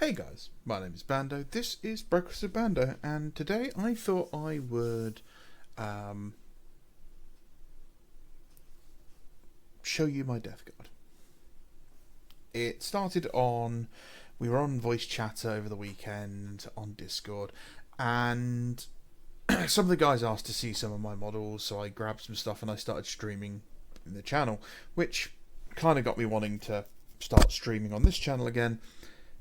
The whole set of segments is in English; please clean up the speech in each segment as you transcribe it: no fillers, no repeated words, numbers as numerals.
Hey guys, my name is Bando, this is Breakfast with Bando, and today I thought I would um, show you my Death Guard. It started we were on voice chatter over the weekend on Discord, and some of the guys asked to see some of my models, so I grabbed some stuff and I started streaming in the channel, which kind of got me wanting to start streaming on this channel again.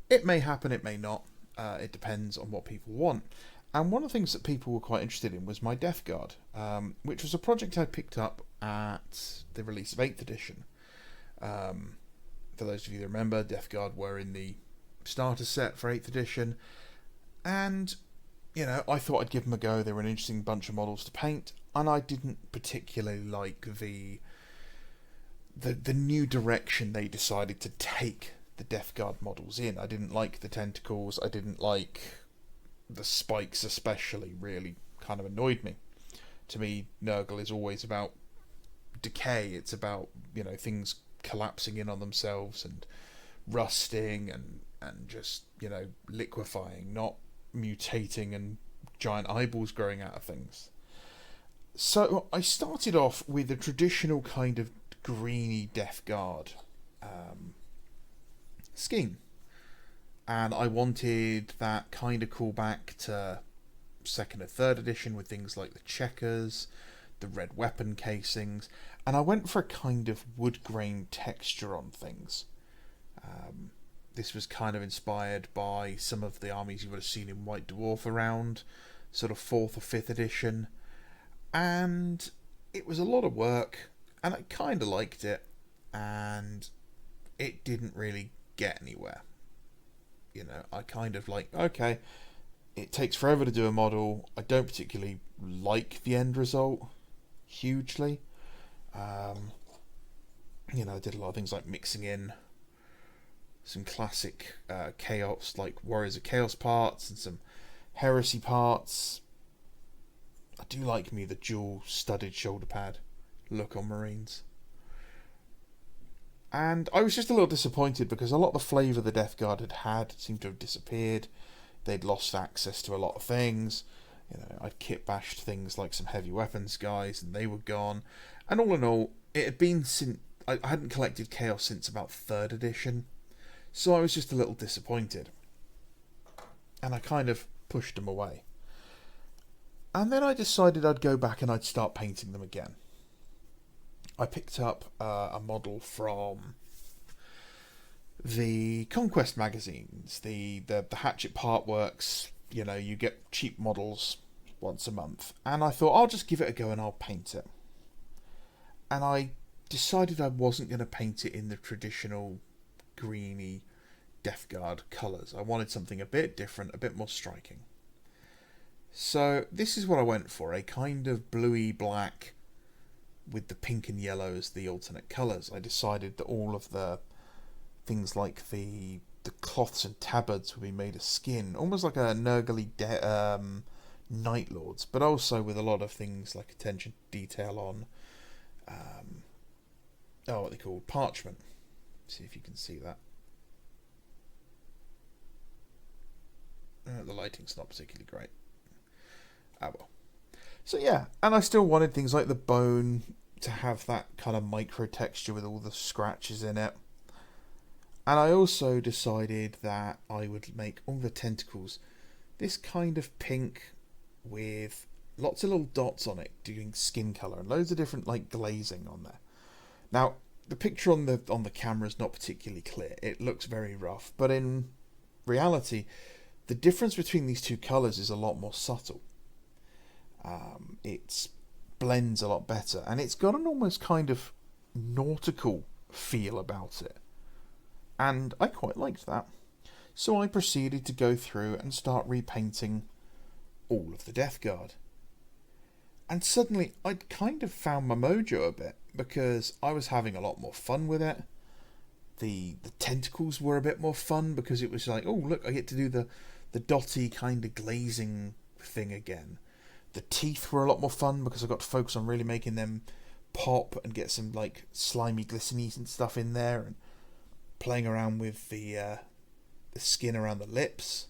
It may happen, it may not. It depends on what people want. And one of the things that people were quite interested in was my Death Guard, which was a project I picked up at the release of 8th edition. For those of you that remember, Death Guard were in the starter set for 8th edition. And, I thought I'd give them a go. They were an interesting bunch of models to paint. And I didn't particularly like the new direction they decided to take the Death Guard models in. I didn't like the tentacles, I didn't like the spikes especially, really kind of annoyed me. To me, Nurgle is always about decay, it's about, things collapsing in on themselves and rusting and just, liquefying, not mutating and giant eyeballs growing out of things. So I started off with a traditional kind of greeny Death Guard scheme, and I wanted that kind of callback to 2nd or 3rd edition with things like the checkers, the red weapon casings, and I went for a kind of wood grain texture on things. This was kind of inspired by some of the armies you would have seen in White Dwarf around sort of 4th or 5th edition, and it was a lot of work, and I kind of liked it, and it didn't really get anywhere. I kind of like, okay, it takes forever to do a model. I don't particularly like the end result hugely. I did a lot of things like mixing in some classic chaos, like Warriors of Chaos parts and some heresy parts. I do like me the dual studded shoulder pad look on Marines. And I was just a little disappointed because a lot of the flavour the Death Guard had seemed to have disappeared. They'd lost access to a lot of things. I'd kit bashed things like some heavy weapons guys and they were gone. And all in all, it had been since I hadn't collected Chaos since about 3rd edition. So I was just a little disappointed. And I kind of pushed them away. And then I decided I'd go back and I'd start painting them again. I picked up a model from the Conquest magazines, the Hatchet Part Works. You get cheap models once a month, and I thought I'll just give it a go and I'll paint it. And I decided I wasn't going to paint it in the traditional greeny Death Guard colours. I wanted something a bit different, a bit more striking. So this is what I went for, a kind of bluey black with the pink and yellow as the alternate colours. I decided that all of the things like the cloths and tabards would be made of skin, almost like a Nurgly Night Lords, but also with a lot of things like attention to detail on what they call parchment. See if you can see that. The lighting's not particularly great. Well. So yeah, and I still wanted things like the bone to have that kind of micro texture with all the scratches in it. And I also decided that I would make all the tentacles this kind of pink with lots of little dots on it doing skin colour and loads of different like glazing on there. Now, the picture on the camera is not particularly clear. It looks very rough, but in reality, the difference between these two colours is a lot more subtle. It blends a lot better, and it's got an almost kind of nautical feel about it, and I quite liked that. So I proceeded to go through and start repainting all of the Death Guard, and suddenly I'd kind of found my mojo a bit because I was having a lot more fun with it. The tentacles were a bit more fun because it was like, oh look, I get to do the dotty kind of glazing thing again. The teeth were a lot more fun because I got to focus on really making them pop and get some like slimy glistenies and stuff in there, and playing around with the the skin around the lips.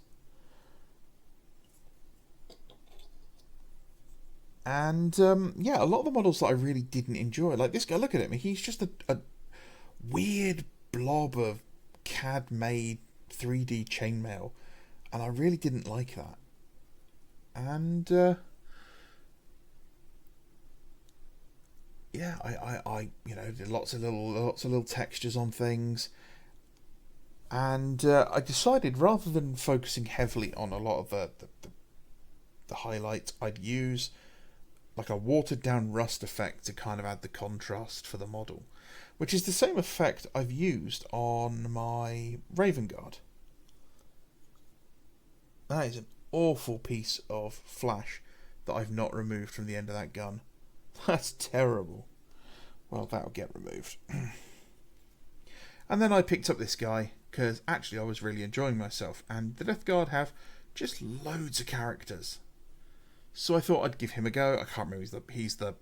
And yeah, a lot of the models that I really didn't enjoy, like this guy, look at him, he's just a weird blob of CAD made 3D chainmail, and I really didn't like that. And yeah, I did lots of little textures on things, and I decided rather than focusing heavily on a lot of the highlights, I'd use like a watered down rust effect to kind of add the contrast for the model, which is the same effect I've used on my Raven Guard. That is an awful piece of flash that I've not removed from the end of that gun. That's terrible. Well, that'll get removed. And then I picked up this guy because actually I was really enjoying myself, and the Death Guard have just loads of characters. So I thought I'd give him a go. I can't remember, he's the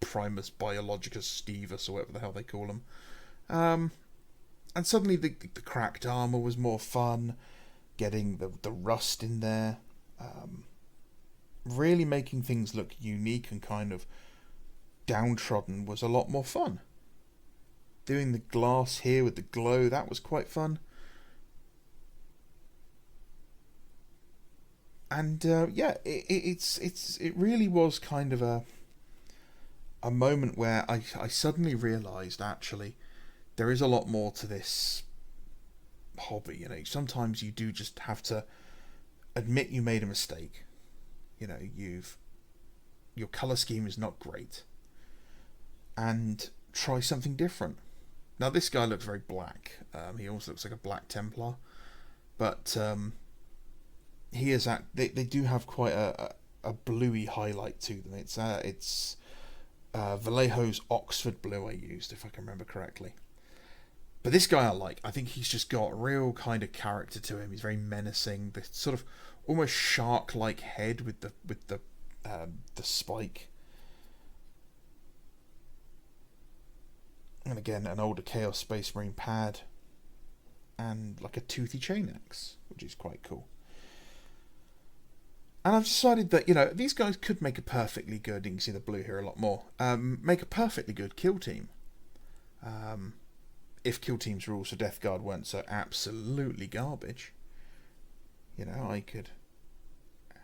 Primus Biologicus Stevus or whatever the hell they call him. And suddenly the cracked armour was more fun, getting the rust in there, really making things look unique and kind of downtrodden was a lot more fun. Doing the glass here with the glow, that was quite fun. And yeah, it really was kind of a moment where I suddenly realised actually there is a lot more to this hobby. Sometimes you do just have to admit you made a mistake. Your colour scheme is not great, and try something different. Now this guy looks very black. He almost looks like a Black Templar, but he is they do have quite a bluey highlight to them. It's Vallejo's Oxford blue I used, if I can remember correctly. But this guy I like. I think he's just got a real kind of character to him. He's very menacing. The sort of almost shark-like head with the spike. And again, an older Chaos Space Marine pad, and like a toothy chain axe, which is quite cool. And I've decided that, these guys could make a perfectly good, you can see the blue here a lot more, make a perfectly good kill team. If kill team's rules for Death Guard weren't so absolutely garbage. I could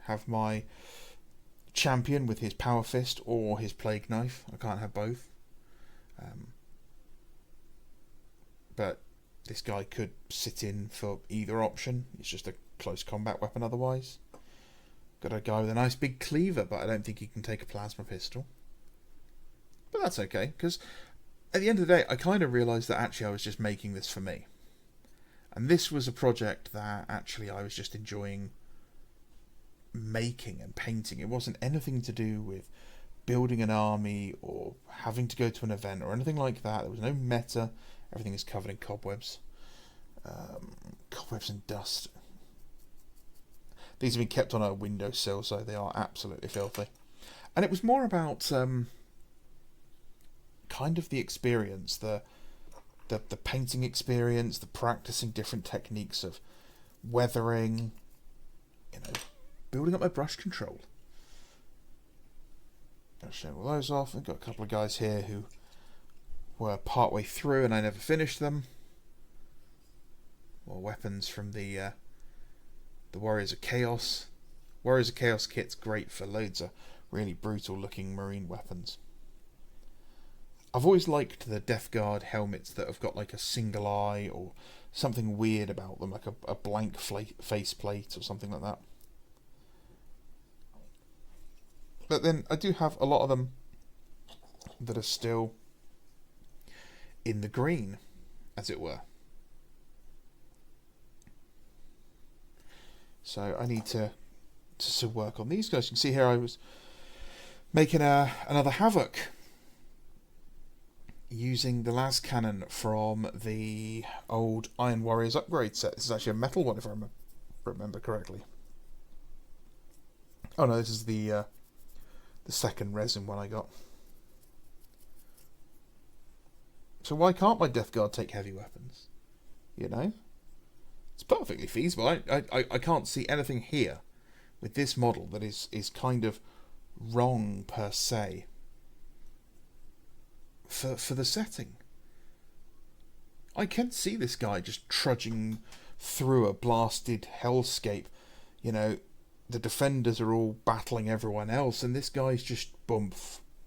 have my champion with his Power Fist or his Plague Knife. I can't have both. But this guy could sit in for either option. It's just a close combat weapon otherwise. Got a guy with a nice big cleaver, but I don't think he can take a plasma pistol. But that's okay, because at the end of the day, I kind of realised that actually I was just making this for me. And this was a project that actually I was just enjoying making and painting. It wasn't anything to do with building an army or having to go to an event or anything like that. There was no meta. Everything is covered in cobwebs. Cobwebs and dust. These have been kept on a windowsill, so they are absolutely filthy. And it was more about kind of the experience, the painting experience, the practicing different techniques of weathering, building up my brush control. I'll show all those off. I've got a couple of guys here who were partway through and I never finished them. More weapons from the Warriors of Chaos. Warriors of Chaos kit's great for loads of really brutal looking marine weapons. I've always liked the Death Guard helmets that have got like a single eye or something weird about them, like a blank face plate or something like that. But then I do have a lot of them that are still in the green, as it were. So I need to work on these guys. You can see here I was making another Havoc using the las cannon from the old Iron Warriors upgrade set. This is actually a metal one if I remember correctly. Oh no, this is the second resin one I got. So why can't my Death Guard take heavy weapons? perfectly feasible. I can't see anything here with this model that is kind of wrong per se for the setting. I can see this guy just trudging through a blasted hellscape. You know, the defenders are all battling everyone else, and this guy's just bump,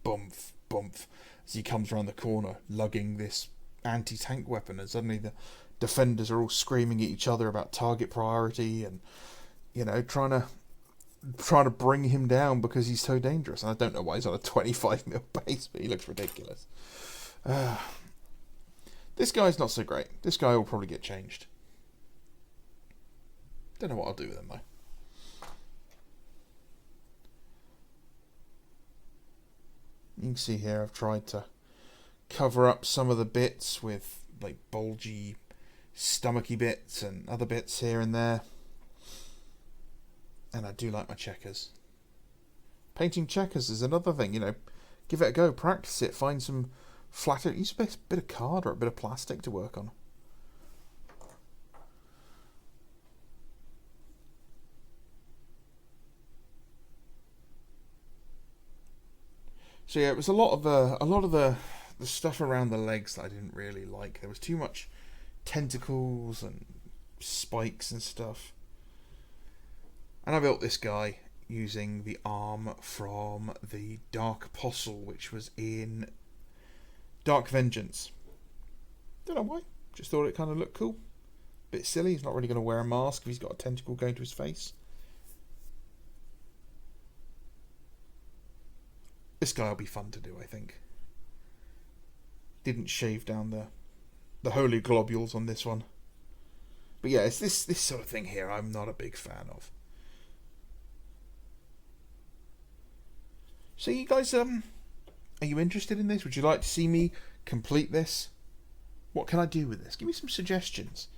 bump, bump as he comes around the corner, lugging this anti-tank weapon, and suddenly the defenders are all screaming at each other about target priority and, you know, trying to bring him down because he's so dangerous. And I don't know why he's on a 25mm base, but he looks ridiculous. This guy's not so great. This guy will probably get changed. Don't know what I'll do with him though. You can see here I've tried to cover up some of the bits with like bulgy, stomachy bits and other bits here and there. And I do like my checkers. Painting checkers is another thing, you know. Give it a go, practice it, find some flatter. Use a bit of card or a bit of plastic to work on. So yeah, it was a lot of the stuff around the legs that I didn't really like. There was too much tentacles and spikes and stuff. And I built this guy using the arm from the Dark Apostle, which was in Dark Vengeance. Don't know why. Just thought it kind of looked cool. Bit silly. He's not really going to wear a mask if he's got a tentacle going to his face. This guy will be fun to do, I think. Didn't shave down the holy globules on this one. But yeah, it's this sort of thing here I'm not a big fan of. So you guys, are you interested in this? Would you like to see me complete this? What can I do with this? Give me some suggestions.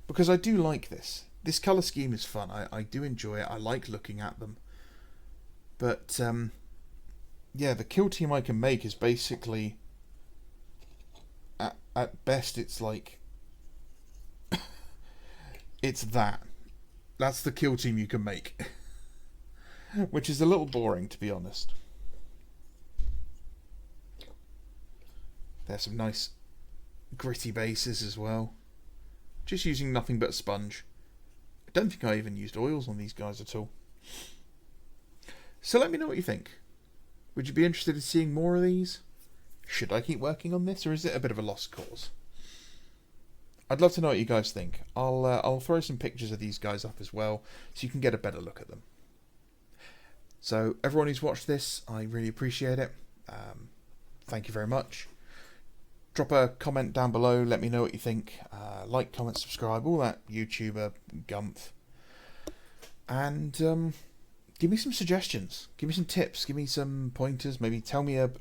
Because I do like this. This colour scheme is fun. I do enjoy it. I like looking at them. But, yeah, the kill team I can make is basically, at best, it's like, it's that. That's the kill team you can make. Which is a little boring, to be honest. There's some nice gritty bases as well. Just using nothing but a sponge. I don't think I even used oils on these guys at all. So let me know what you think. Would you be interested in seeing more of these? Should I keep working on this, or is it a bit of a lost cause? I'd love to know what you guys think. I'll throw some pictures of these guys up as well, so you can get a better look at them. So everyone who's watched this, I really appreciate it. Thank you very much. Drop a comment down below. Let me know what you think. Like, comment, subscribe, all that YouTuber gumph. And give me some suggestions. Give me some tips. Give me some pointers. Maybe tell me a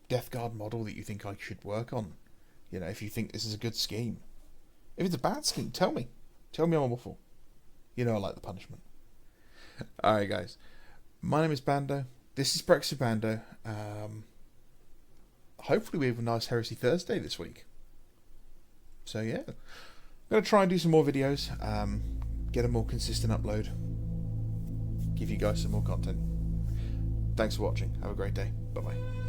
Death Guard model that you think I should work on. You know, if you think this is a good scheme. If it's a bad scheme, tell me. Tell me I'm awful. You know I like the punishment. Alright guys. My name is Bando. This is Brexit Bando. Hopefully we have a nice Heresy Thursday this week. So yeah. I'm going to try and do some more videos. Get a more consistent upload. Give you guys some more content. Thanks for watching. Have a great day. Bye bye.